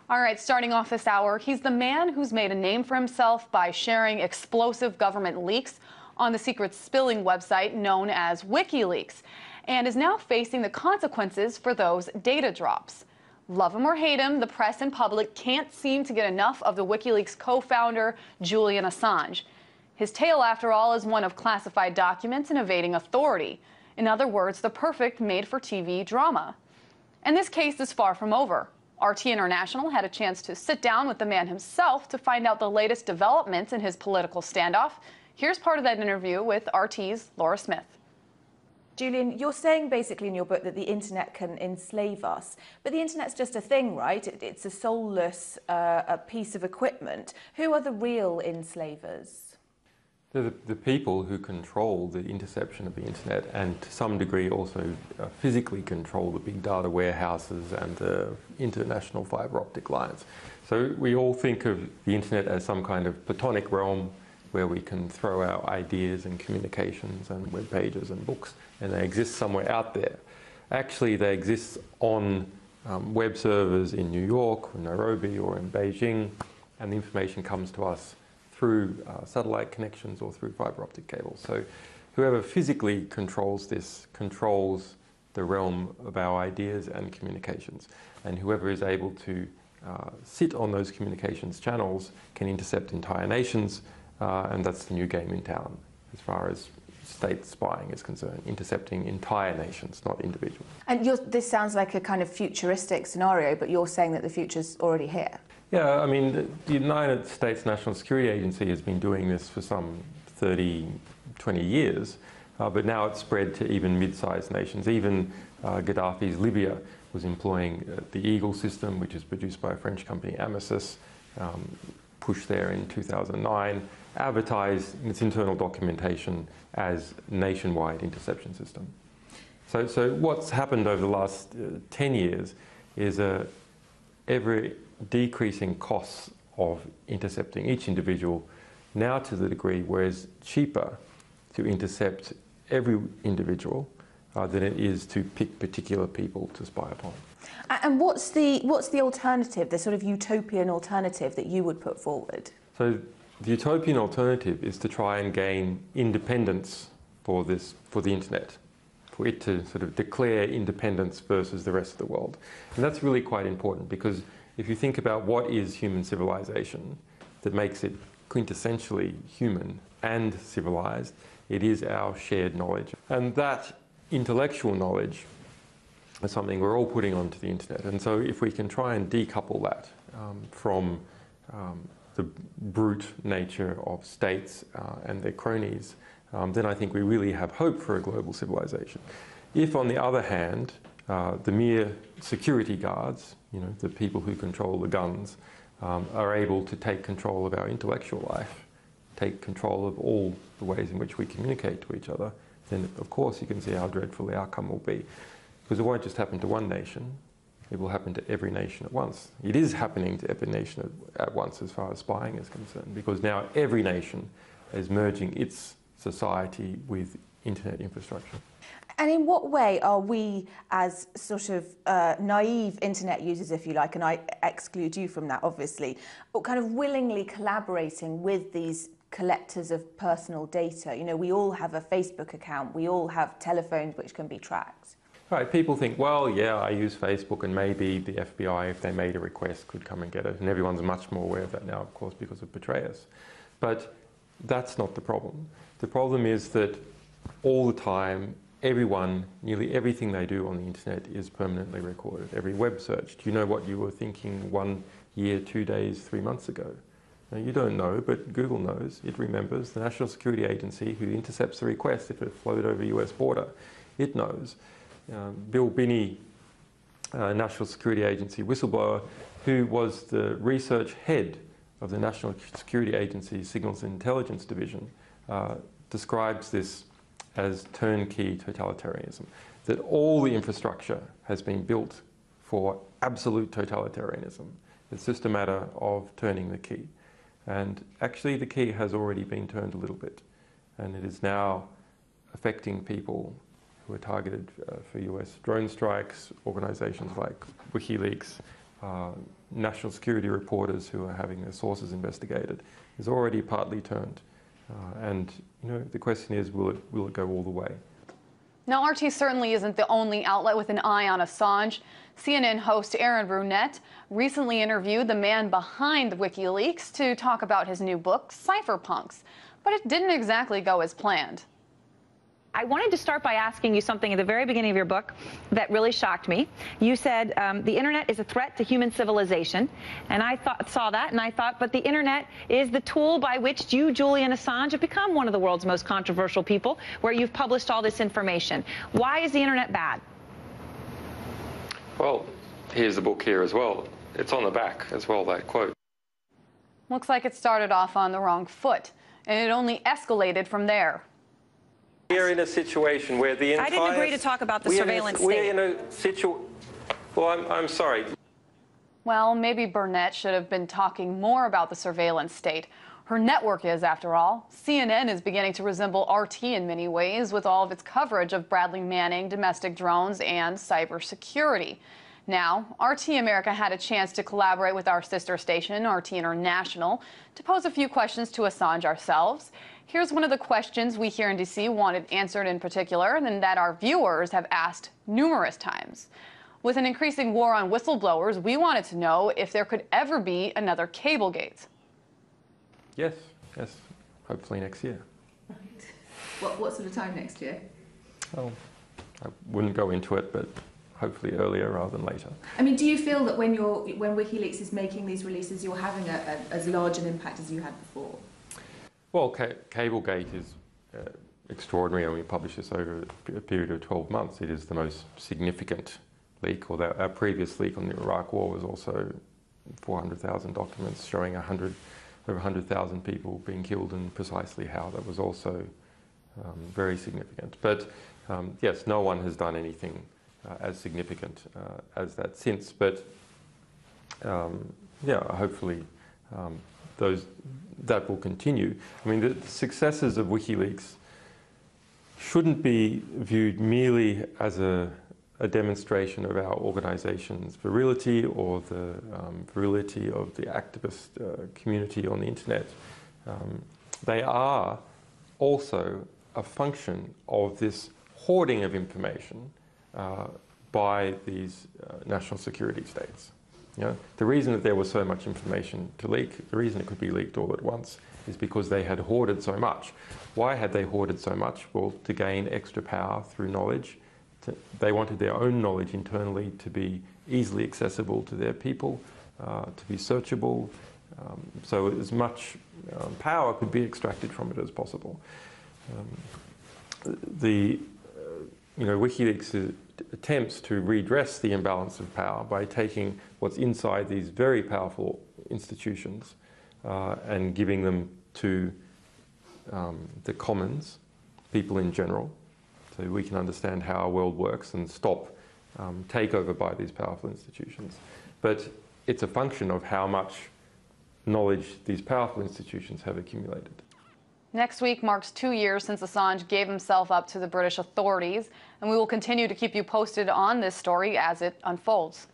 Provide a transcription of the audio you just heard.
All right, starting off this hour, he's the man who's made a name for himself by sharing explosive government leaks on the secret spilling website known as WikiLeaks, and is now facing the consequences for those data drops. Love him or hate him, the press and public can't seem to get enough of the WikiLeaks co-founder, Julian Assange. His tale, after all, is one of classified documents and evading authority. In other words, the perfect made-for-TV drama. And this case is far from over. RT International had a chance to sit down with the man himself to find out the latest developments in his political standoff. Here's part of that interview with RT's Laura Smith. Julian, you're saying basically in your book that the internet can enslave us, but the internet's just a thing, right? It's a soulless a piece of equipment. Who are the real enslavers? They're the people who control the interception of the internet and to some degree also physically control the big data warehouses and the international fibre optic lines. So we all think of the internet as some kind of platonic realm where we can throw our ideas and communications and web pages and books, and they exist somewhere out there. Actually, they exist on web servers in New York or Nairobi or in Beijing, and the information comes to us through satellite connections or through fibre optic cables. So whoever physically controls this controls the realm of our ideas and communications. And whoever is able to sit on those communications channels can intercept entire nations, and that's the new game in town as far as state spying is concerned, intercepting entire nations, not individuals. And this sounds like a kind of futuristic scenario, but you're saying that the future's already here. Yeah, I mean, the United States National Security Agency has been doing this for some 30, 20 years, but now it's spread to even mid-sized nations. Even Gaddafi's Libya was employing the Eagle system, which is produced by a French company, Amicis, pushed there in 2009, advertised in its internal documentation as nationwide interception system. So what's happened over the last 10 years is every decreasing costs of intercepting each individual, now to the degree where it's cheaper to intercept every individual than it is to pick particular people to spy upon. And what's the alternative, the sort of utopian alternative that you would put forward? So the utopian alternative is to try and gain independence for the internet, for it to sort of declare independence versus the rest of the world. And that's really quite important, because if you think about what is human civilization that makes it quintessentially human and civilized, it is our shared knowledge. And that intellectual knowledge is something we're all putting onto the internet. And so if we can try and decouple that from the brute nature of states and their cronies, then I think we really have hope for a global civilization. If, on the other hand, the mere security guards, the people who control the guns, are able to take control of our intellectual life, take control of all the ways in which we communicate to each other, then of course you can see how dreadful the outcome will be. Because it won't just happen to one nation, it will happen to every nation at once. It is happening to every nation at once as far as spying is concerned, because now every nation is merging its society with internet infrastructure. And in what way are we, as sort of naive internet users, if you like, and I exclude you from that obviously, but kind of willingly collaborating with these collectors of personal data? We all have a Facebook account, we all have telephones which can be tracked. Right, people think, well, yeah, I use Facebook and maybe the FBI, if they made a request, could come and get it. And everyone's much more aware of that now, of course, because of Petraeus. But that's not the problem. The problem is that all the time, everyone, nearly everything they do on the internet is permanently recorded. Every web search. Do you know what you were thinking 1 year, 2 days, 3 months ago? Now, you don't know, but Google knows. It remembers. The National Security Agency, who intercepts the request if it flowed over the US border, it knows. Bill Binney, National Security Agency whistleblower, who was the research head of the National Security Agency's Signals and Intelligence Division, describes this as turnkey totalitarianism, that all the infrastructure has been built for absolute totalitarianism. It's just a matter of turning the key. And actually the key has already been turned a little bit, and it is now affecting people who are targeted for US drone strikes, organizations like WikiLeaks, national security reporters who are having their sources investigated is already partly turned. And the question is, will it go all the way? Now, RT certainly isn't the only outlet with an eye on Assange. CNN host Aaron Brunette recently interviewed the man behind WikiLeaks to talk about his new book, Cypherpunks. But it didn't exactly go as planned. I wanted to start by asking you something at the very beginning of your book that really shocked me. You said the internet is a threat to human civilization, and I saw that and I thought, but the internet is the tool by which you, Julian Assange, have become one of the world's most controversial people, where you've published all this information. Why is the internet bad? Well, here's the book here as well. It's on the back as well, that quote. Looks like it started off on the wrong foot, and it only escalated from there. We're in a situation where the entire... I didn't agree to talk about the surveillance state. We're in a situation... Well, I'm sorry. Well, maybe Burnett should have been talking more about the surveillance state. Her network is, after all. CNN is beginning to resemble RT in many ways, with all of its coverage of Bradley Manning, domestic drones, and cybersecurity. Now, RT America had a chance to collaborate with our sister station, RT International, to pose a few questions to Assange ourselves. Here's one of the questions we here in D.C. wanted answered in particular, and that our viewers have asked numerous times. With an increasing war on whistleblowers, we wanted to know if there could ever be another Cablegate. Yes, hopefully next year. Right. What sort of time next year? Oh, I wouldn't go into it, but hopefully earlier rather than later. I mean, do you feel that when WikiLeaks is making these releases, you're having as large an impact as you had before? Well, Cablegate is extraordinary, and we published this over a period of 12 months. It is the most significant leak, although our previous leak on the Iraq War was also 400,000 documents showing over 100,000 people being killed and precisely how. That was also very significant. But yes, no one has done anything as significant as that since. But yeah, hopefully that will continue. I mean, the successes of WikiLeaks shouldn't be viewed merely as a demonstration of our organization's virility or the virility of the activist community on the internet. They are also a function of this hoarding of information by these national security states. The reason that there was so much information to leak, the reason it could be leaked all at once, is because they had hoarded so much. Why had they hoarded so much? Well, to gain extra power through knowledge. They wanted their own knowledge internally to be easily accessible to their people, to be searchable, so as much power could be extracted from it as possible. WikiLeaks attempts to redress the imbalance of power by taking what's inside these very powerful institutions and giving them to the commons, people in general, so we can understand how our world works and stop takeover by these powerful institutions. But it's a function of how much knowledge these powerful institutions have accumulated. Next week marks 2 years since Assange gave himself up to the British authorities, and we will continue to keep you posted on this story as it unfolds.